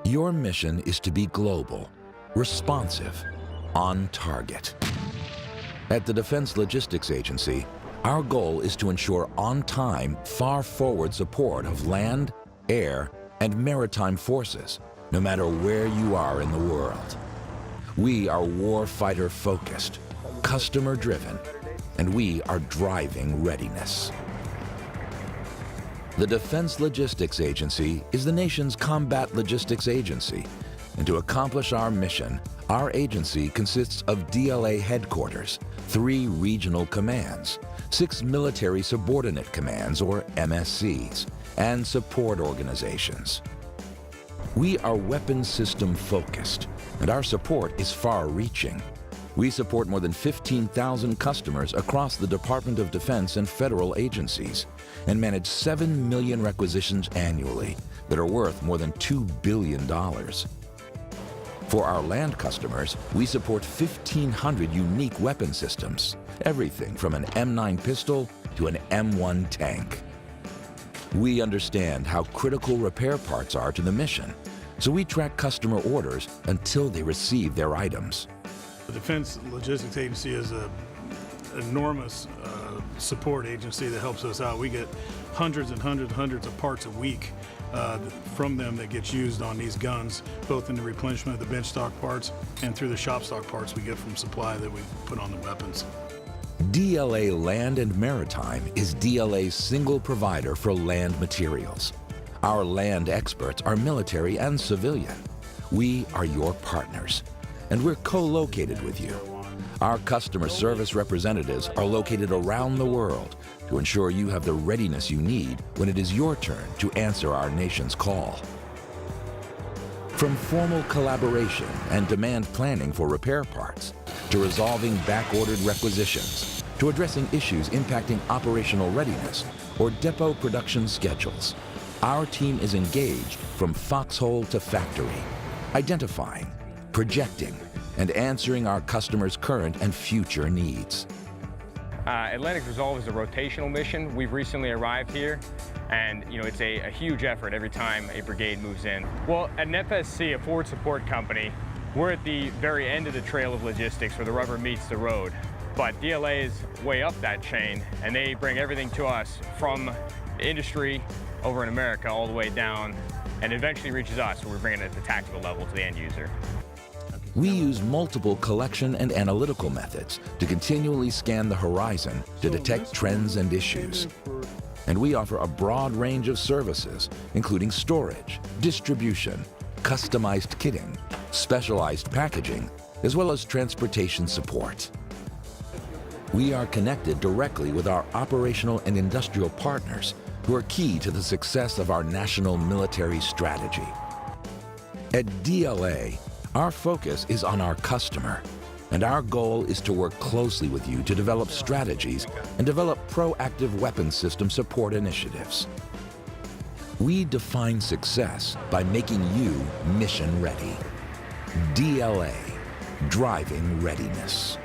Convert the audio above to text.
Your mission is to be global, responsive, on target. At the Defense Logistics Agency, our goal is to ensure on-time, far-forward support of land, air, and maritime forces, no matter where you are in the world. We are warfighter-focused, customer-driven, and we are driving readiness. The Defense Logistics Agency is the nation's combat logistics agency, and to accomplish our mission, our agency consists of DLA headquarters, 3 regional commands, 6 military subordinate commands, or MSCs, and support organizations. We are weapons system focused, and our support is far-reaching. We support more than 15,000 customers across the Department of Defense and federal agencies, and manage 7 million requisitions annually that are worth more than $2 billion. For our land customers, we support 1,500 unique weapon systems, everything from an M9 pistol to an M1 tank. We understand how critical repair parts are to the mission, so we track customer orders until they receive their items. The Defense Logistics Agency is an enormous support agency that helps us out. We get hundreds of parts a week from them that gets used on these guns, both in the replenishment of the bench stock parts and through the shop stock parts we get from supply that we put on the weapons. DLA Land and Maritime is DLA's single provider for land materials. Our land experts are military and civilian. We are your partners, and we're co-located with you. Our customer service representatives are located around the world to ensure you have the readiness you need when it is your turn to answer our nation's call. From formal collaboration and demand planning for repair parts, to resolving back-ordered requisitions, to addressing issues impacting operational readiness or depot production schedules, our team is engaged from foxhole to factory, identifying, projecting, and answering our customers' current and future needs. Atlantic Resolve is a rotational mission. We've recently arrived here, and it's a huge effort every time a brigade moves in. Well, at an FSC, a forward support company, we're at the very end of the trail of logistics where the rubber meets the road. But DLA is way up that chain, and they bring everything to us from industry over in America all the way down, and eventually reaches us, where we're bringing it at the tactical level to the end user. We use multiple collection and analytical methods to continually scan the horizon to detect trends and issues. And we offer a broad range of services, including storage, distribution, customized kitting, specialized packaging, as well as transportation support. We are connected directly with our operational and industrial partners who are key to the success of our national military strategy. At DLA, our focus is on our customer, and our goal is to work closely with you to develop strategies and develop proactive weapons system support initiatives. We define success by making you mission ready. DLA, driving readiness.